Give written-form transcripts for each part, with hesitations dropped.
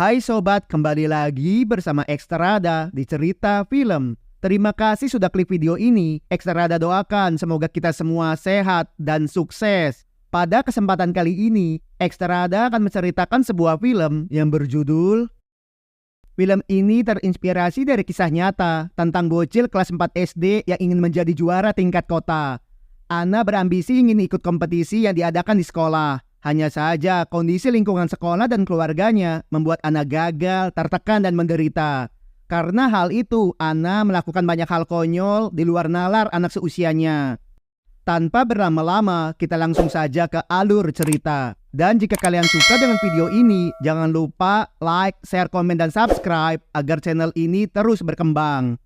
Hai sobat, kembali lagi bersama Ekstrada di Cerita Film. Terima kasih sudah klik video ini. Ekstrada doakan semoga kita semua sehat dan sukses. Pada kesempatan kali ini, Ekstrada akan menceritakan sebuah film yang berjudul... Film ini terinspirasi dari kisah nyata tentang bocil kelas 4 SD yang ingin menjadi juara tingkat kota. Ana berambisi ingin ikut kompetisi yang diadakan di sekolah. Hanya saja kondisi lingkungan sekolah dan keluarganya membuat Ana gagal, tertekan dan menderita. Karena hal itu, Ana melakukan banyak hal konyol di luar nalar anak seusianya. Tanpa berlama-lama, kita langsung saja ke alur cerita. Dan jika kalian suka dengan video ini, jangan lupa like, share, komen, dan subscribe agar channel ini terus berkembang.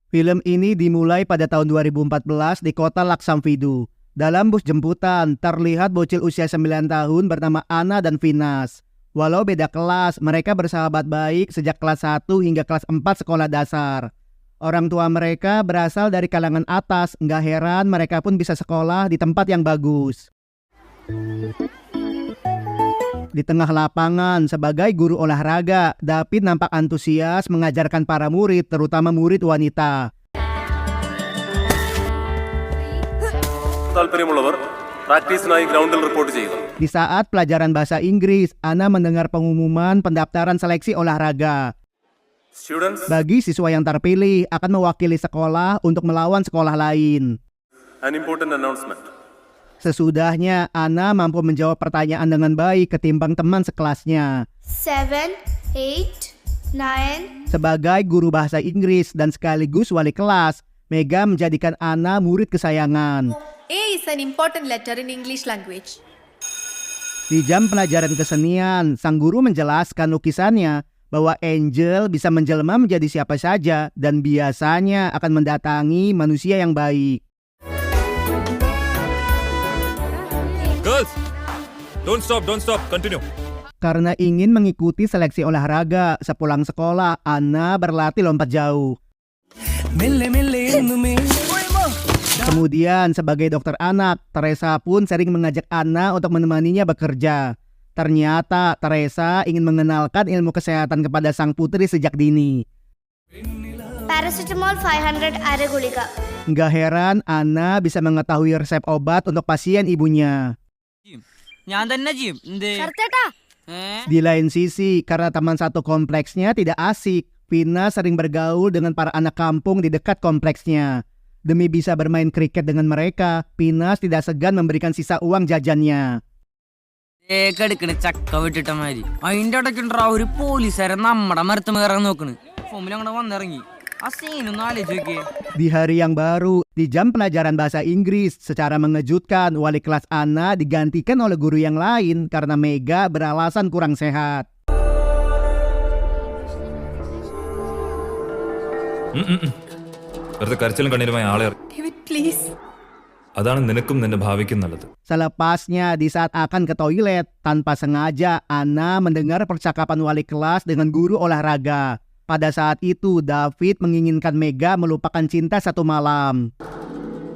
Film ini dimulai pada tahun 2014 di kota Laksamvidu. Dalam bus jemputan, terlihat bocil usia 9 tahun bernama Ana dan Vinas. Walau beda kelas, mereka bersahabat baik sejak kelas 1 hingga kelas 4 sekolah dasar. Orang tua mereka berasal dari kalangan atas, nggak heran mereka pun bisa sekolah di tempat yang bagus. Di tengah lapangan, sebagai guru olahraga, David nampak antusias mengajarkan para murid, terutama murid wanita. Di saat pelajaran bahasa Inggris, Ana mendengar pengumuman pendaftaran seleksi olahraga. Bagi siswa yang terpilih akan mewakili sekolah untuk melawan sekolah lain. Sesudahnya, Ana mampu menjawab pertanyaan dengan baik ketimbang teman sekelasnya. 7, 8, 9. Sebagai guru bahasa Inggris dan sekaligus wali kelas, Mega menjadikan Ana murid kesayangan. A is an important letter in English language. Di jam pelajaran kesenian, sang guru menjelaskan lukisannya bahwa Angel bisa menjelma menjadi siapa saja dan biasanya akan mendatangi manusia yang baik. Girls, don't stop, continue. Karena ingin mengikuti seleksi olahraga, sepulang sekolah, Ana berlatih lompat jauh. Kemudian sebagai dokter anak, Teresa pun sering mengajak Ana untuk menemaninya bekerja. Ternyata Teresa ingin mengenalkan ilmu kesehatan kepada sang putri sejak dini. Paracetamol 500 ada gulika. Nggak heran Ana bisa mengetahui resep obat untuk pasien ibunya. Sarteta. Di lain sisi, karena teman satu kompleksnya tidak asik, Vina sering bergaul dengan para anak kampung di dekat kompleksnya. Demi bisa bermain kriket dengan mereka, Pinas tidak segan memberikan sisa uang jajannya. Di hari yang baru, di jam pelajaran bahasa Inggris, secara mengejutkan wali kelas Ana digantikan oleh guru yang lain karena Mega beralasan kurang sehat. David, please. Selepasnya di saat akan ke toilet, tanpa sengaja Ana mendengar percakapan wali kelas dengan guru olahraga. Pada saat itu David menginginkan Mega melupakan cinta satu malam.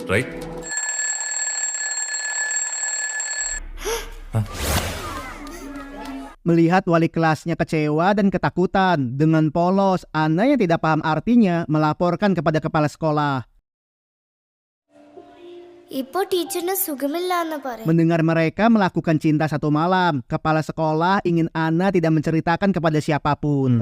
Right? Melihat wali kelasnya kecewa dan ketakutan, dengan polos, Ana yang tidak paham artinya melaporkan kepada kepala sekolah. Ipo teachernya sugamilla pare. Mendengar mereka melakukan cinta satu malam, kepala sekolah ingin Ana tidak menceritakan kepada siapapun.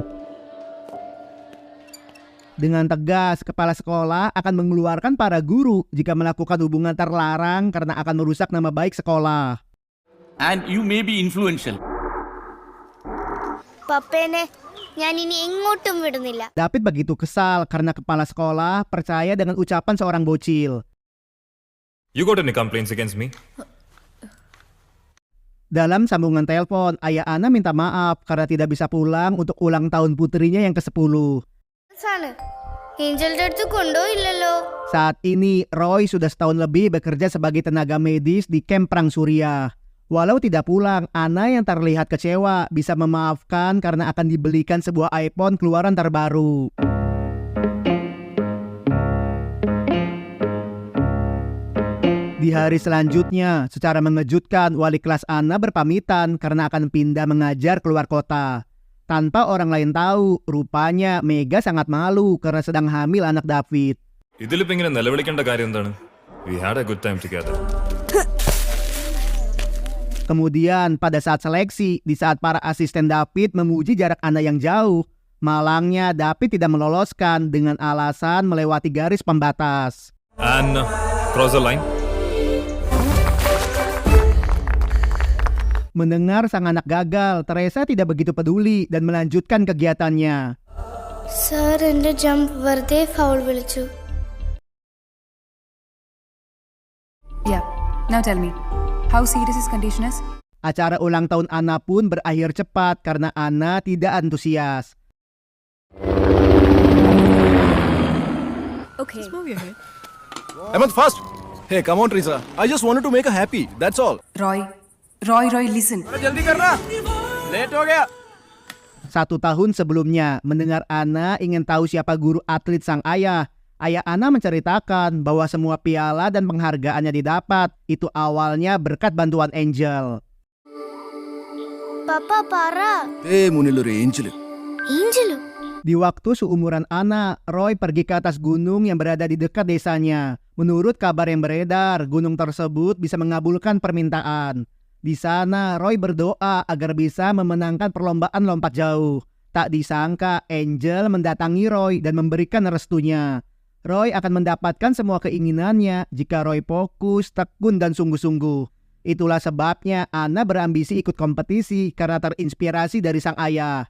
Dengan tegas, kepala sekolah akan mengeluarkan para guru jika melakukan hubungan terlarang karena akan merusak nama baik sekolah. And you may be influential. Papene, ഞാൻ ഇനി എങ്ങോട്ടും വിടുന്നില്ല. David begitu kesal karena kepala sekolah percaya dengan ucapan seorang bocil. You got any complaints against me? Dalam sambungan telepon, ayah Ana minta maaf karena tidak bisa pulang untuk ulang tahun putrinya yang ke-10. Angel അടുത്ത് കൊണ്ടുപോയില്ലല്ലോ. Saat ini, Roy sudah setahun lebih bekerja sebagai tenaga medis di kamp perang Suriah. Walau tidak pulang, Anna yang terlihat kecewa bisa memaafkan karena akan dibelikan sebuah iPhone keluaran terbaru. Di hari selanjutnya, secara mengejutkan wali kelas Anna berpamitan karena akan pindah mengajar keluar kota. Tanpa orang lain tahu, rupanya Mega sangat malu karena sedang hamil anak David. ഇതിലിപ്പോ ഇങ്ങനെ നിലവിളിക്കേണ്ട കാര്യം എന്താണ്? We had a good time together. Kemudian pada saat seleksi, di saat para asisten David memuji jarak Anna yang jauh, malangnya David tidak meloloskan dengan alasan melewati garis pembatas. And cross the line. Mendengar sang anak gagal, Teresa tidak begitu peduli dan melanjutkan kegiatannya. Sir എന്റെ ജമ്പ് വെറുതെ ഫൗൾ വിളിച്ചു. Yeah. Now tell me, how serious his condition is? Acara ulang tahun Anna pun berakhir cepat karena Anna tidak antusias. Okay. Just move your head. Hemant, fast! Hey, come on, Teresa. I just wanted to make her happy. That's all. Roy, listen. Jaldi karna. Late ho gaya. 1 tahun sebelumnya, mendengar Anna ingin tahu siapa guru atlet sang ayah, ayah Anna menceritakan bahwa semua piala dan penghargaannya didapat. Itu awalnya berkat bantuan Angel. Papa parah. Hey, Munilu Angel. Angel. Di waktu seumuran Anna, Roy pergi ke atas gunung yang berada di dekat desanya. Menurut kabar yang beredar, gunung tersebut bisa mengabulkan permintaan. Di sana, Roy berdoa agar bisa memenangkan perlombaan lompat jauh. Tak disangka, Angel mendatangi Roy dan memberikan restunya. Roy akan mendapatkan semua keinginannya jika Roy fokus, tekun, dan sungguh-sungguh. Itulah sebabnya Anna berambisi ikut kompetisi karena terinspirasi dari sang ayah.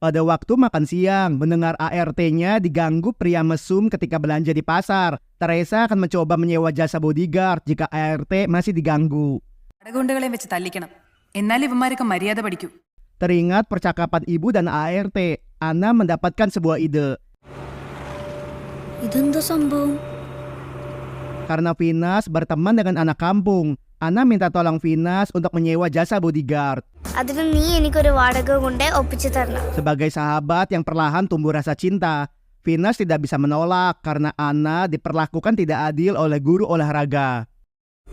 Pada waktu makan siang, mendengar ART-nya diganggu pria mesum ketika belanja di pasar. Teresa akan mencoba menyewa jasa bodyguard jika ART masih diganggu. അടകൊണ്ടുകളെ വെച്ച് തല്ലിക്കണം. എന്നാൽ ഇവന്മാരൊക്കെ മര്യാദ പഠിക്കൂ. Teringat percakapan ibu dan ART, Anna mendapatkan sebuah ide. ഇതെന്താ സംഭവം? Karena Finas berteman dengan anak kampung, Anna minta tolong Finas untuk menyewa jasa bodyguard. അതിന് നീ എനിക്കൊരു വാടക കൊണ്ട് ഒപ്പിച്ചു തരണം. Sebagai sahabat yang perlahan tumbuh rasa cinta, Finas tidak bisa menolak karena Anna diperlakukan tidak adil oleh guru olahraga.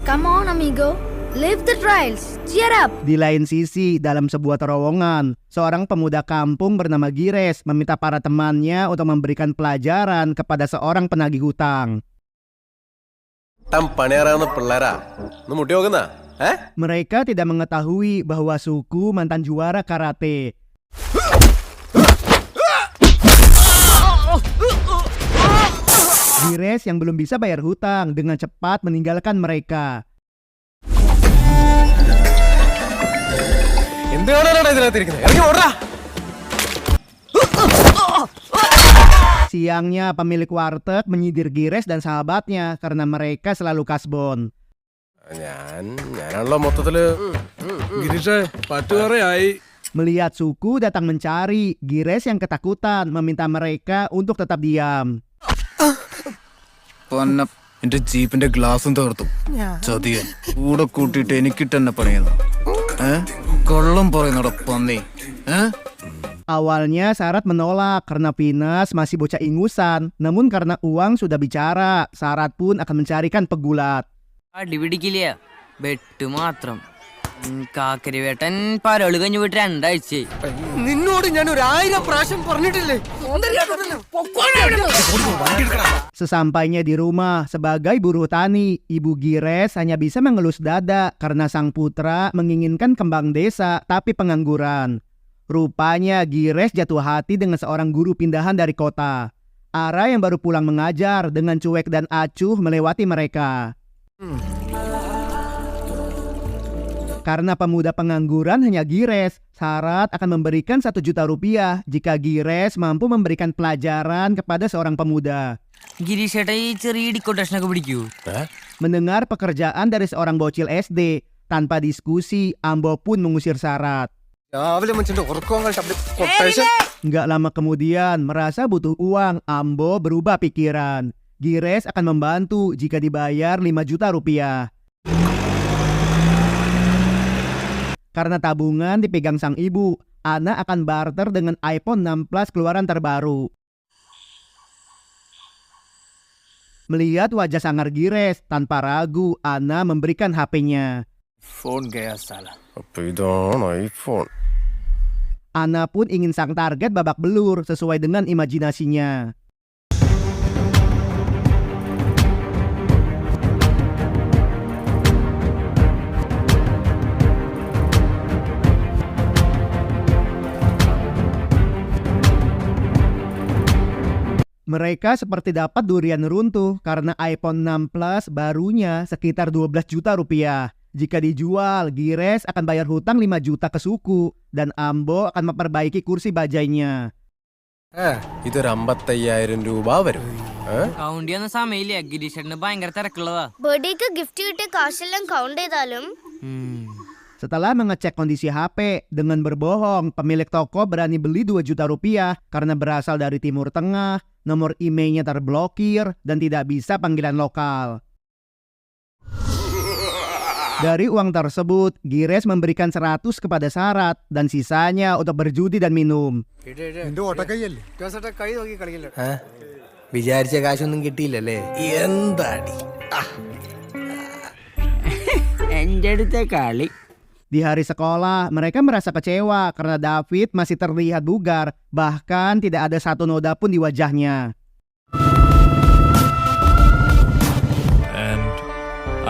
Come on amigo, live the trials. Cheer up. Di lain sisi, dalam sebuah terowongan, seorang pemuda kampung bernama Gires meminta para temannya untuk memberikan pelajaran kepada seorang penagih hutang. പണിയാറാവുന്ന പിള്ളേരാ ഒന്ന് മുട്ടി നോക്കുന്ന Mereka tidak mengetahui bahwa Suku mantan juara karate. Gires yang belum bisa bayar hutang dengan cepat meninggalkan mereka. എന്താണ് ഇതിനകത്തിരിക്കുന്നത് ഇറങ്ങി ഓടാ. Siangnya pemilik warteg menyidir Gires dan sahabatnya karena mereka selalu kasbon. ഞാനാണല്ലോ മൊത്തത്തില് ഗിരീഷേ പറ്റുകറയായി. Melihat Suku datang mencari, Gires yang ketakutan meminta mereka untuk tetap diam. എന്റെ ജീപ്പിന്റെ ഗ്ലാസും തകർത്തു. ചതിയൻ കൂടെ കൂട്ടിയിട്ട് എനിക്കിട്ട് തന്നെ പണിയുന്നു. കൊള്ളം പറയുന്നോടാ പന്നി. Awalnya Sarat menolak karena Finas masih bocah ingusan. Namun karena uang sudah bicara, Sarat pun akan mencarikan pegulat. അടിപിടിക്കില്ല വെട്ട് മാത്രം കാക്കരിവേട്ടൻ പരള് കഴിഞ്ഞു പോയിട്ട് 2 ആഴ്ചയായി. നിന്നോട് ഞാൻ 1000 പ്രാവശ്യം പറഞ്ഞിട്ടില്ലേ. Sesampainya di rumah, sebagai buruh tani, Ibu Gires hanya bisa mengelus dada karena sang putra menginginkan kembang desa tapi pengangguran. Rupanya Gires jatuh hati dengan seorang guru pindahan dari kota. Ara yang baru pulang mengajar dengan cuek dan acuh melewati mereka. Karena pemuda pengangguran hanya Gires, Sarat akan memberikan 1 juta rupiah jika Gires mampu memberikan pelajaran kepada seorang pemuda. ഗിരീഷേട്ടാ ഈ ചെറിയ ഡിക്കോട്ടേഷനൊക്കെ പിടിക്കൂ. Mendengar pekerjaan dari seorang bocil SD, tanpa diskusi, Ambo pun mengusir Sarat. രാവിലെ മനുഷ്യന്റെ ഉറക്കങ്ങൾ quotation. Nggak lama kemudian, merasa butuh uang, Ambo berubah pikiran. Gires akan membantu jika dibayar 5 juta rupiah. Karena tabungan dipegang sang ibu, Ana akan barter dengan iPhone 6 Plus keluaran terbaru. Melihat wajah sangar Gires, tanpa ragu Ana memberikan HP-nya. Phone gaya salah. iPhone. Ana pun ingin sang target babak belur sesuai dengan imajinasinya. Mereka seperti dapat durian runtuh karena iPhone 6 Plus barunya sekitar 12 juta rupiah. Jika dijual, Gires akan bayar hutang 5 juta ke suku dan Ambo akan memperbaiki kursi bajainya. ഇതൊരു 55,000 രൂപ വരും. കൗണ്ട് ചെയ്യുന്ന സമയമില്ലേ ഗിരീഷേട്ടന് ഭയങ്കര തിരക്കുള്ളതാ. ബർത്ത്ഡേക്ക് ഗിഫ്റ്റ് കിട്ടിയ കാശെല്ലാം കൗണ്ട് ചെയ്താലും Setelah mengecek kondisi HP dengan berbohong, pemilik toko berani beli 2 juta rupiah karena berasal dari Timur Tengah, nomor emailnya terblokir, dan tidak bisa panggilan lokal. Dari uang tersebut, Gires memberikan 100 kepada Sarat dan sisanya untuk berjudi dan minum. വിചാരിച്ച കാശൊന്നും കിട്ടിയില്ലല്ലേ? എന്താടി എന്റെ അടുത്ത കളി. Di hari sekolah, mereka merasa kecewa karena David masih terlihat bugar, bahkan tidak ada satu noda pun di wajahnya. And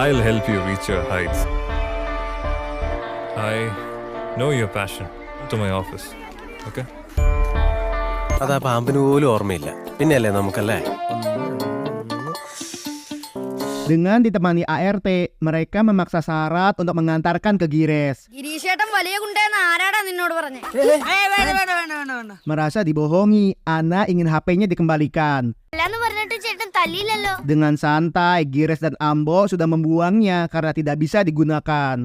I'll help you reach your heights. I know your passion. To my office. Okay? അതാ പാമ്പിന് പോലും ഓർമ്മയില്ല. പിന്നെയല്ലേ നമുക്കല്ലേ? Dengan ditemani ART, mereka memaksa Sarat untuk mengantarkan ke Gires. ഗിരീഷേട്ടൻ വലിയ കുണ്ടേന്ന് ആരാടാ നിന്നോട് പറഞ്ഞേ? Merasa dibohongi, Ana ingin HP-nya dikembalikan. അല്ലാന്ന് പറഞ്ഞിട്ട് ചേട്ടൻ തല്ലിയില്ലല്ലോ. Dengan santai, Gires dan Ambo sudah membuangnya karena tidak bisa digunakan.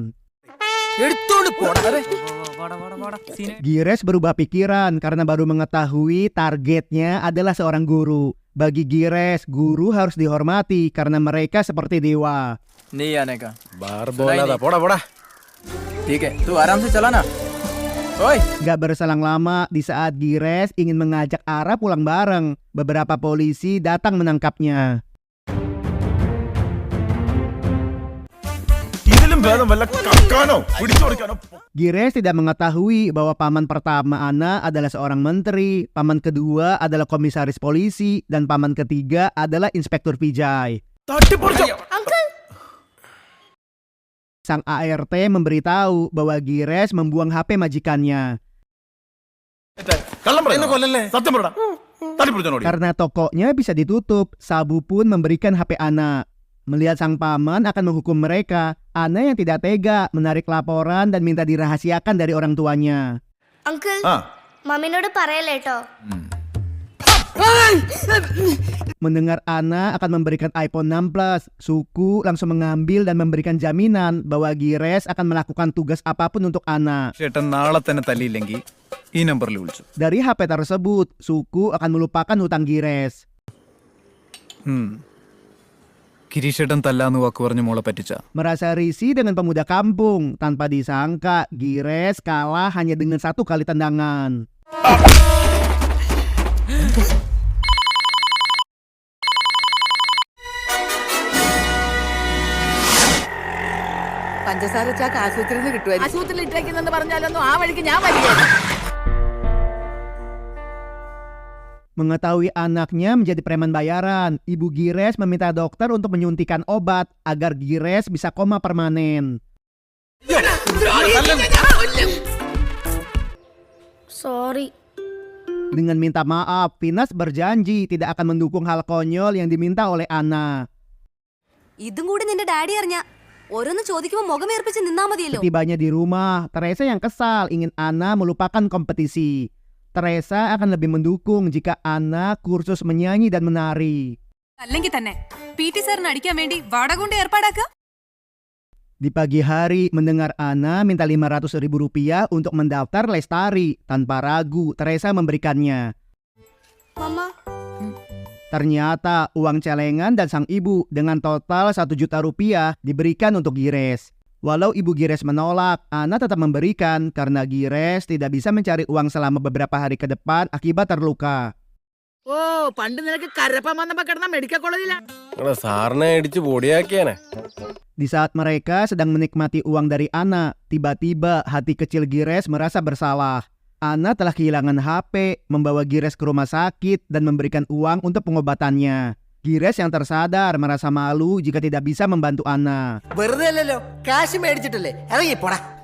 Gires berubah pikiran karena baru mengetahui targetnya adalah seorang guru. Bagi Gires, guru harus dihormati karena mereka seperti dewa. നീ ആനേക്കാ ബാർ ബോലാ പോടാ പോടാ. ठीक है तू आराम से चला ना. Oi. Gak berselang lama, di saat Gires ingin mengajak Ara pulang bareng, beberapa polisi datang menangkapnya. ഇതിലും ഭേദം വല്ല കക്കാനോ പിടിച്ചോടിക്കാനോ. Gires tidak mengetahui bahwa paman pertama Ana adalah seorang menteri, paman kedua adalah komisaris polisi, dan paman ketiga adalah inspektur Vijay. Sang ART memberitahu bahwa Gires membuang HP majikannya. Karena tokonya bisa ditutup, Sabu pun memberikan HP Ana. Melihat sang paman akan menghukum mereka, Ana yang tidak tega menarik laporan dan minta dirahasiakan dari orang tuanya. Uncle മമ്മിനോട് പറയല്ലേ ട്ടോ. Mendengar Ana akan memberikan iPhone 6 Plus, suku langsung mengambil dan memberikan jaminan bahwa Gires akan melakukan tugas apapun untuk Ana. ചേട്ടൻ നാളെ തന്നെ തല്ലിയില്ലെങ്കിൽ ഈ നമ്പറിൽ വിളിച്ചു. Dari HP tersebut, suku akan melupakan hutang Gires. ഗിരീഷേട്ടൻ തല്ലാന്ന് വാക്ക് പറഞ്ഞ് മോളെ പറ്റിച്ച. Merasa risih dengan pemuda kampung, tanpa disangka Gires kalah hanya dengan 1 kali tendangan. പഞ്ചസാര ചാക്ക് ആശുപത്രിയിൽ നിന്ന് കിട്ടുമായിരുന്നു. ആശുപത്രിയിൽ ഇട്ടേക്കുന്നെന്ന് പറഞ്ഞാലൊന്നും ആ വഴിക്ക് ഞാൻ വരികയാണ്. Mengetahui anaknya menjadi preman bayaran, ibu Gires meminta dokter untuk menyuntikkan obat agar Gires bisa koma permanen. Sorry. Dengan minta maaf, Finas berjanji tidak akan mendukung hal konyol yang diminta oleh Ana. ഇതും കൂടി നിന്റെ ഡാഡി അറിഞ്ഞ ഓരോന്ന് ചോദിക്കുമ്പോ മുഖമേർപ്പിച്ച് നിന്നാ മതിയല്ലോ. Setibanya di rumah, Teresa yang kesal ingin Ana melupakan kompetisi. Teresa akan lebih mendukung jika Ana kursus menyanyi dan menari. അല്ലെങ്കിൽ തന്നെ PT സാറിന് അടിക്കാൻ വേണ്ടി വാടക കൊണ്ട് ഏർപ്പാടാക്കുക. Di pagi hari, mendengar Ana minta 500.000 rupiah untuk mendaftar les tari. Tanpa ragu, Teresa memberikannya. മമ്മ Ternyata uang celengan dan sang ibu dengan total 1 juta rupiah diberikan untuk Gires. Walau ibu Gires menolak, Ana tetap memberikan karena Gires tidak bisa mencari uang selama beberapa hari ke depan akibat terluka. ഓ പണ്ട് നിനക്ക് കരപ്പം വന്നപ്പോ കിടന്ന മെഡിക്കൽ കോളേജിലാണ്. സാറിനെ ഇടിച്ച് പൊടിയാക്കിയാനെ. Di saat mereka sedang menikmati uang dari Ana, tiba-tiba hati kecil Gires merasa bersalah. Ana telah kehilangan HP, membawa Gires ke rumah sakit dan memberikan uang untuk pengobatannya. Gires yang tersadar merasa malu jika tidak bisa membantu Ana.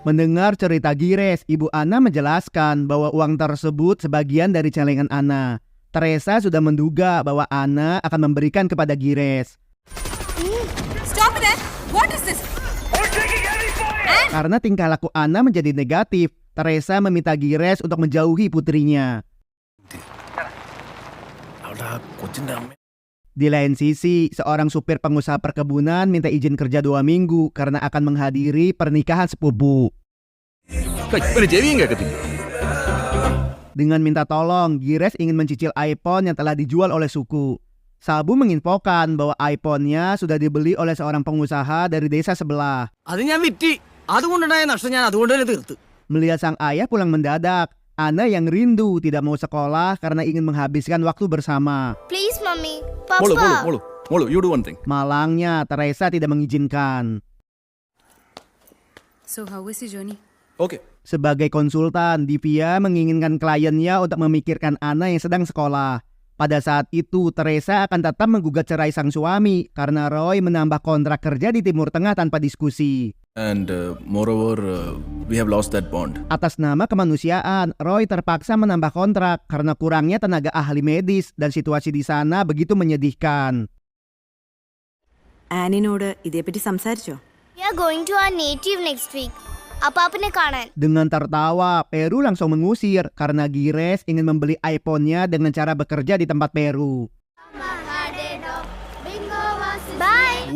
Mendengar cerita Gires, ibu Ana menjelaskan bahwa uang tersebut sebagian dari celengan Ana. Teresa sudah menduga bahwa Ana akan memberikan kepada Gires. Stop it! What is this? Karena tingkah laku Ana menjadi negatif, Teresa meminta Gires untuk menjauhi putrinya. Di lain sisi, seorang supir pengusaha perkebunan minta izin kerja 2 minggu karena akan menghadiri pernikahan sepupu. Dengan minta tolong, Gires ingin mencicil iPhone yang telah dijual oleh suku. Sabu menginfokan bahwa iPhone-nya sudah dibeli oleh seorang pengusaha dari desa sebelah. Melihat sang ayah pulang mendadak, Ana yang rindu tidak mau sekolah karena ingin menghabiskan waktu bersama. Please, Mommy. Molo, you do one thing. Malangnya, Teresa tidak mengizinkan. So how was your journey? Okay. Sebagai konsultan, Divya menginginkan kliennya untuk memikirkan Ana yang sedang sekolah. Pada saat itu, Teresa akan tetap menggugat cerai sang suami karena Roy menambah kontrak kerja di Timur Tengah tanpa diskusi. And moreover, we have lost that bond. Atas nama kemanusiaan, Roy terpaksa menambah kontrak karena kurangnya tenaga ahli medis dan situasi di sana begitu menyedihkan. ആനിനോട് ഇതേപ്പറ്റി സംസാരിച്ചോ? We are going to our native next week. Apa-apanya kanan. Dengan tertawa, Peru langsung mengusir karena Gires ingin membeli iPhone-nya dengan cara bekerja di tempat Peru. Bye.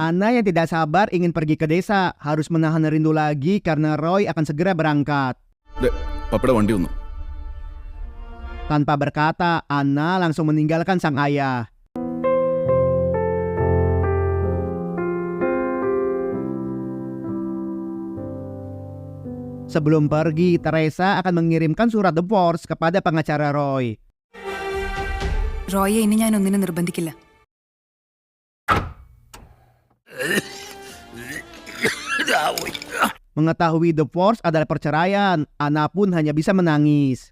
Ana yang tidak sabar ingin pergi ke desa, harus menahan rindu lagi karena Roy akan segera berangkat. Papeda wandi unnu. Tanpa berkata, Ana langsung meninggalkan sang ayah. Sebelum pergi, Teresa akan mengirimkan surat divorce kepada pengacara Roy. റോയെ ഇനി ഞാൻ ഒന്നിനും നിർബന്ധിക്കില്ല. Mengetahui divorce adalah perceraian, Ana pun hanya bisa menangis.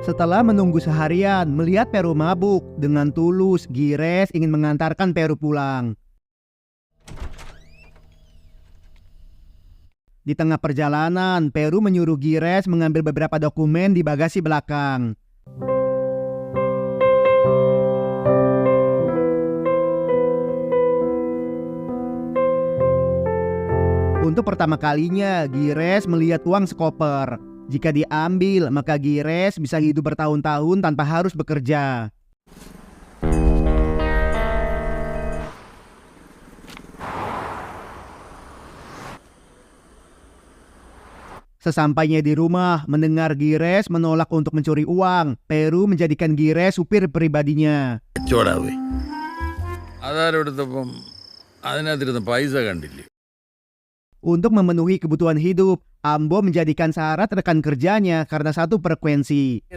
Setelah menunggu seharian, melihat Peru mabuk, dengan tulus Gires ingin mengantarkan Peru pulang. Di tengah perjalanan, Peru menyuruh Gires mengambil beberapa dokumen di bagasi belakang. Untuk pertama kalinya, Gires melihat uang sekoper. Jika diambil, maka Gires bisa hidup bertahun-tahun tanpa harus bekerja. Sesampainya di rumah, mendengar Gires menolak untuk mencuri uang, Peru menjadikan Gires supir pribadinya. Untuk memenuhi kebutuhan hidup, Ambo menjadikan syarat rekan kerjanya karena satu frekuensi.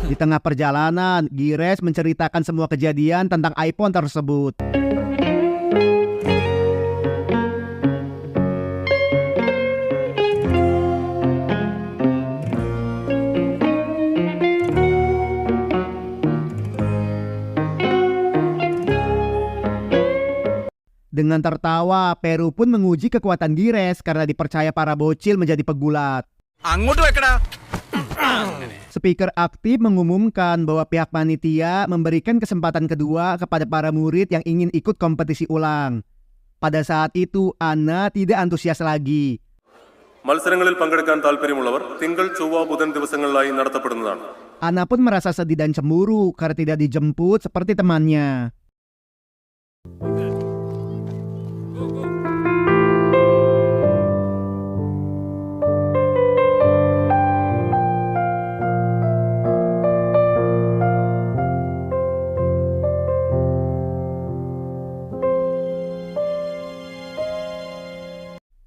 Di tengah perjalanan, Gires menceritakan semua kejadian tentang iPhone tersebut. Dengan tertawa, Peru pun menguji kekuatan Gires karena dipercaya para bocil menjadi pegulat. Speaker aktif mengumumkan bahwa pihak panitia memberikan kesempatan kedua kepada para murid yang ingin ikut kompetisi ulang. Pada saat itu, Ana tidak antusias lagi. മത്സരങ്ങളിൽ പങ്കെടുക്കാൻ താൽപ്പര്യമുള്ളവർ തിങ്കൾ ചൊവ്വ ബുധൻ ദിവസങ്ങളിലായി നടത്തപ്പെടുന്നതാണ്. Ana pun merasa sedih dan cemburu karena tidak dijemput seperti temannya.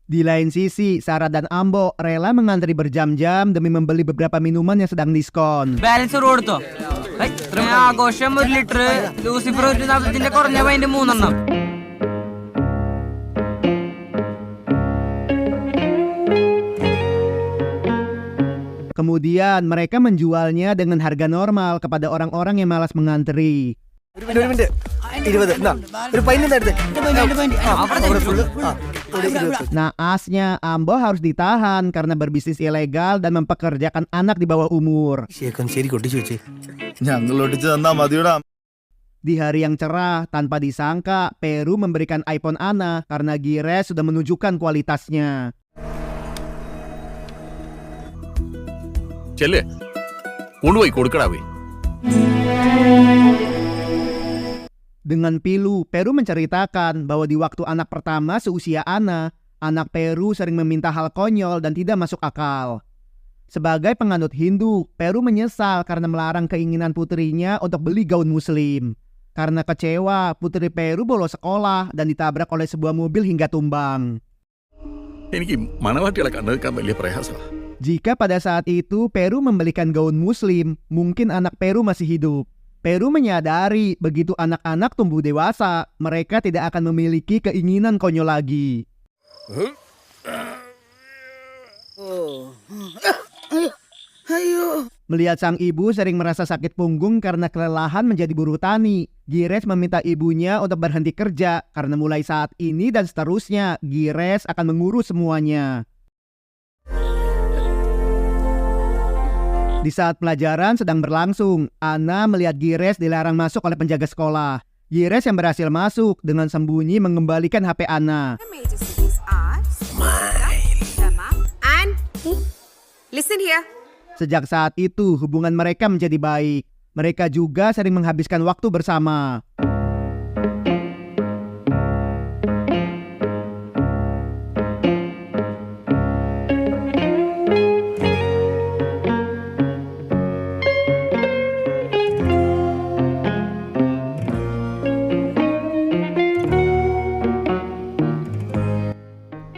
Di lain sisi, Sarah dan Ambo rela mengantri berjam-jam demi membeli beberapa minuman yang sedang diskon. Balance കൊടുത്തോ ആഘോഷം 1 ലിറ്റർ ലൂസിഫർ 140 കുറഞ്ഞ പൈൻ്റെ 3 Kemudian mereka menjualnya dengan harga normal kepada orang-orang yang malas mengantri. Naasnya, Ambo harus ditahan karena berbisnis ilegal dan mempekerjakan anak di bawah umur. Di hari yang cerah, tanpa disangka, Peru memberikan iPhone Ana karena Gires sudah menunjukkan kualitasnya. ചെല്ലേ കൊണ്ടുപോയി കൊടുക്കടാവേ. Dengan pilu, Peru menceritakan bahwa di waktu anak pertama seusia Ana, anak Peru sering meminta hal konyol dan tidak masuk akal. Sebagai penganut Hindu, Peru menyesal karena melarang keinginan putrinya untuk beli gaun muslim. Karena kecewa, putri Peru bolos sekolah dan ditabrak oleh sebuah mobil hingga tumbang. എനിക്ക് മണവാട്ടികളെ കണ്ടെടുക്കാൻ വലിയ പ്രയാസമാണ്. Jika pada saat itu Peru membelikan gaun muslim, mungkin anak Peru masih hidup. Peru menyadari begitu anak-anak tumbuh dewasa, mereka tidak akan memiliki keinginan konyol lagi. Melihat sang ibu sering merasa sakit punggung karena kelelahan menjadi buruh tani, Gires meminta ibunya untuk berhenti kerja karena mulai saat ini dan seterusnya Gires akan mengurus semuanya. Di saat pelajaran sedang berlangsung, Ana melihat Gires dilarang masuk oleh penjaga sekolah. Gires yang berhasil masuk dengan sembunyi mengembalikan HP Ana. Listen here. Sejak saat itu, hubungan mereka menjadi baik. Mereka juga sering menghabiskan waktu bersama.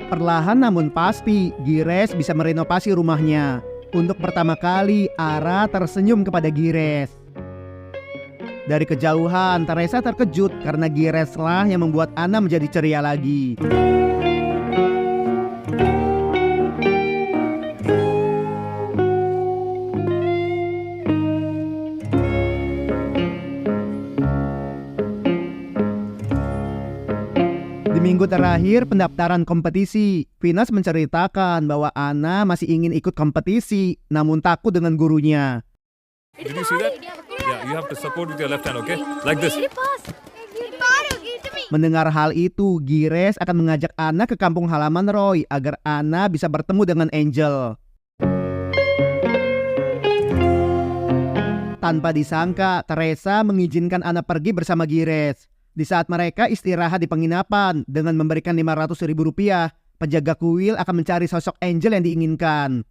Perlahan namun pasti, Gires bisa merenovasi rumahnya. Untuk pertama kali, Ara tersenyum kepada Gires. Dari kejauhan, Teresa terkejut karena Gireslah yang membuat Ana menjadi ceria lagi. Di minggu terakhir pendaftaran kompetisi, Finas menceritakan bahwa Ana masih ingin ikut kompetisi, namun takut dengan gurunya. Did you see that? Yeah, you have to support with your left hand, okay? Like this. Mendengar hal itu, Gires akan mengajak Ana ke kampung halaman Roy agar Ana bisa bertemu dengan Angel. Tanpa disangka, Teresa mengizinkan Ana pergi bersama Gires. Di saat mereka istirahat di penginapan dengan memberikan Rp500.000, penjaga kuil akan mencari sosok Angel yang diinginkan.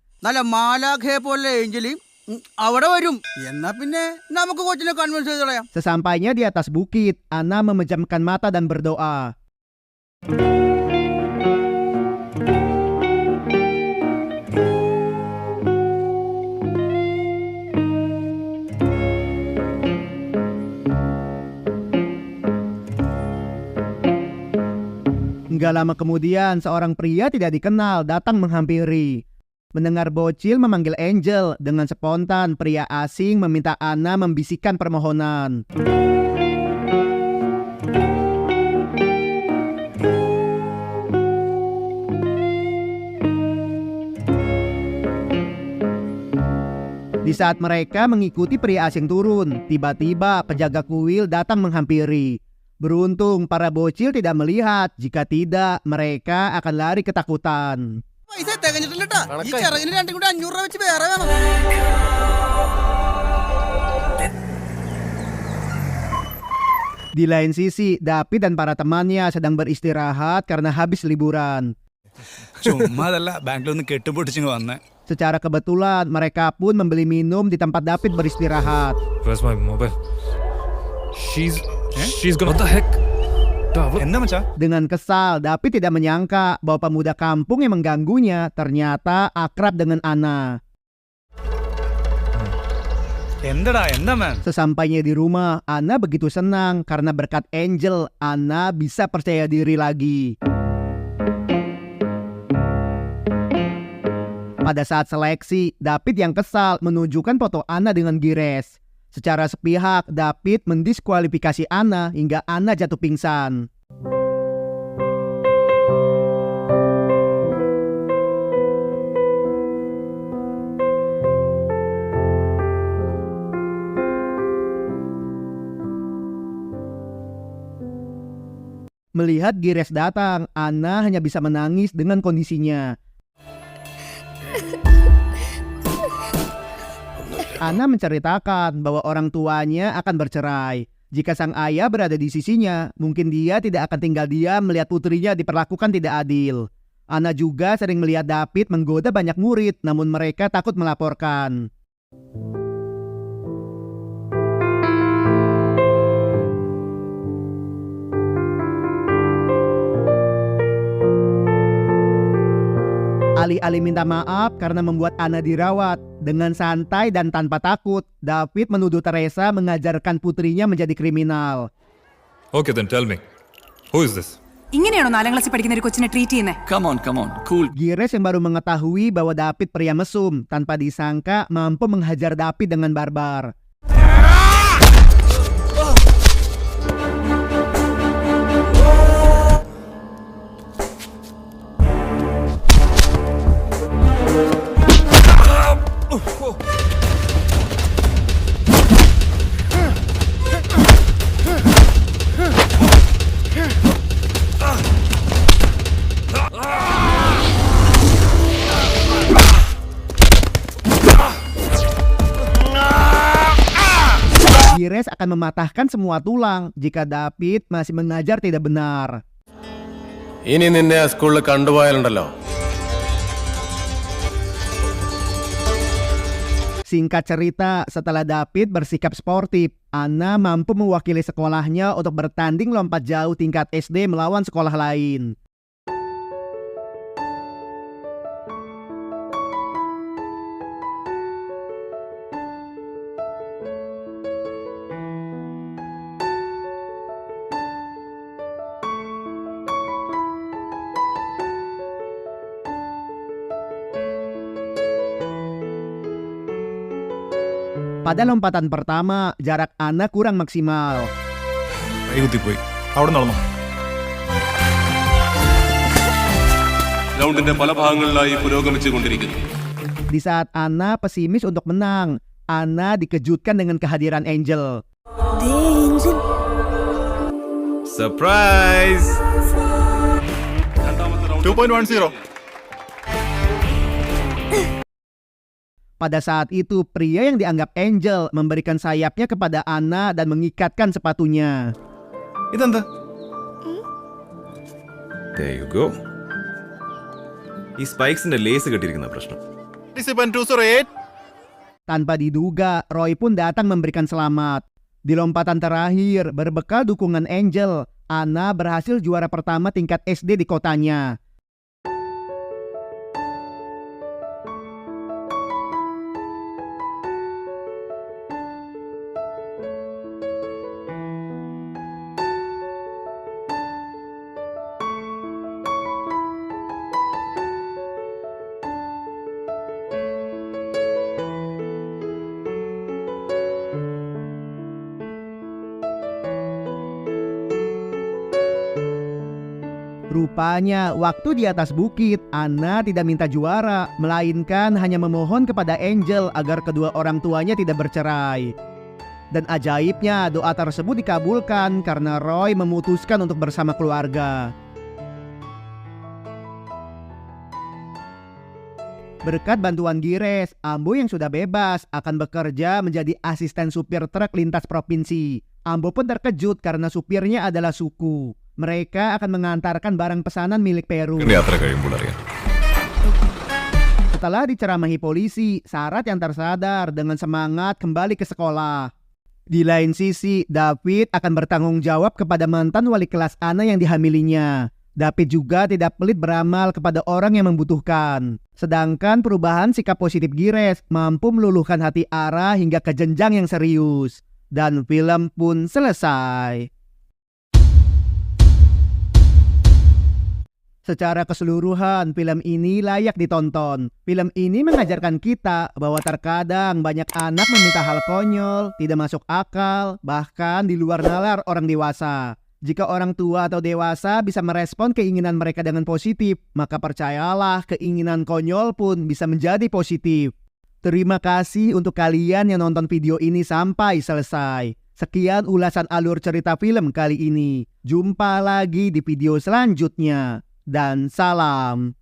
Sesampainya di atas bukit, Ana memejamkan mata dan berdoa. Enggak lama kemudian, seorang pria tidak dikenal datang menghampiri. Mendengar bocil memanggil Angel, dengan spontan pria asing meminta Ana membisikkan permohonan. Di saat mereka mengikuti pria asing turun, tiba-tiba penjaga kuil datang menghampiri. Beruntung para bocil tidak melihat, jika tidak mereka akan lari ketakutan. Di lain sisi, David dan para temannya sedang beristirahat karena habis liburan. ചുമ്മാതല്ല ബാംഗ്ലൂരിൽ നിന്ന് കെട്ടുപൊട്ടിച്ചിങ്ങ് വന്നേ. Secara kebetulan, mereka pun membeli minum di tempat David beristirahat. Where's my mobile? She's gonna... What the heck? എന്താ മച്ചാ? Dengan kesal, David tidak menyangka bahwa pemuda kampung yang mengganggunya ternyata akrab dengan Anna. എന്താ man? Sesampainya di rumah, Anna begitu senang karena berkat Angel, Anna bisa percaya diri lagi. Pada saat seleksi, David yang kesal menunjukkan foto Anna dengan Gires. Secara sepihak, David mendiskualifikasi Anna hingga Anna jatuh pingsan. Melihat Gires datang, Anna hanya bisa menangis dengan kondisinya. Anna menceritakan bahwa orang tuanya akan bercerai. Jika sang ayah berada di sisinya, mungkin dia tidak akan tinggal diam melihat putrinya diperlakukan tidak adil. Anna juga sering melihat David menggoda banyak murid, namun mereka takut melaporkan. Alih-alih minta maaf karena membuat Anna dirawat, dengan santai dan tanpa takut, David menuduh Teresa mengajarkan putrinya menjadi kriminal. Okay, then tell me. Who is this? ഇങ്ങനെയാണോ 4ാം ക്ലാസ്സിൽ പഠിക്കുന്ന ഒരു കൊച്ചിനെ ട്രീറ്റ് ചെയ്യുന്നത്? Come on, cool. Gires yang baru mengetahui bahwa David pria mesum, tanpa disangka mampu menghajar David dengan barbar. Gires akan mematahkan semua tulang jika David masih mengajar tidak benar. Ini നിന്നെ സ്കൂളിൽ കണ്ടുപോയാലുണ്ടല്ലോ. Singkat cerita, setelah David bersikap sportif, Anna mampu mewakili sekolahnya untuk bertanding lompat jauh tingkat SD melawan sekolah lain. Pada lompatan pertama, jarak Anna kurang maksimal. കുത്തിപ്പോയി. അവിടെ നടന്നു. ഗ്രൗണ്ടിന്റെ പല ഭാഗങ്ങളിലായി പുരോഗമിച്ചുകൊണ്ടിരിക്കുന്നു. Di saat Anna pesimis untuk menang, Anna dikejutkan dengan kehadiran Angel. Surprise! 2.10. Pada saat itu, pria yang dianggap Angel memberikan sayapnya kepada Anna dan mengikatkan sepatunya. ഇതെന്താ? There you go. ഈ സ്പൈക്സിന്റെ ലേസ് കെട്ടിയിരിക്കുന്ന പ്രശ്നം. Participant 208. Tanpa diduga, Roy pun datang memberikan selamat. Di lompatan terakhir, berbekal dukungan Angel, Anna berhasil juara pertama tingkat SD di kotanya. Rupanya, waktu di atas bukit, Anna tidak minta juara, melainkan hanya memohon kepada Angel agar kedua orang tuanya tidak bercerai. Dan ajaibnya, doa tersebut dikabulkan karena Roy memutuskan untuk bersama keluarga. Berkat bantuan Gires, Ambo yang sudah bebas akan bekerja menjadi asisten supir truk lintas provinsi. Ambo pun terkejut karena supirnya adalah suku. Mereka akan mengantarkan barang pesanan milik Peru. യാത്ര കഴിയുമ്പോൾ അറിയാം. Setelah diceramahi polisi, Sarat yang tersadar dengan semangat kembali ke sekolah. Di lain sisi, David akan bertanggung jawab kepada mantan wali kelas Ana yang dihamilinya. David juga tidak pelit beramal kepada orang yang membutuhkan. Sedangkan perubahan sikap positif Gires mampu meluluhkan hati Ara hingga ke jenjang yang serius. Dan film pun selesai. Secara keseluruhan, film ini layak ditonton. Film ini mengajarkan kita bahwa terkadang banyak anak meminta hal konyol, tidak masuk akal, bahkan di luar nalar orang dewasa. Jika orang tua atau dewasa bisa merespon keinginan mereka dengan positif, maka percayalah keinginan konyol pun bisa menjadi positif. Terima kasih untuk kalian yang nonton video ini sampai selesai. Sekian ulasan alur cerita film kali ini. Jumpa lagi di video selanjutnya. Dan salam.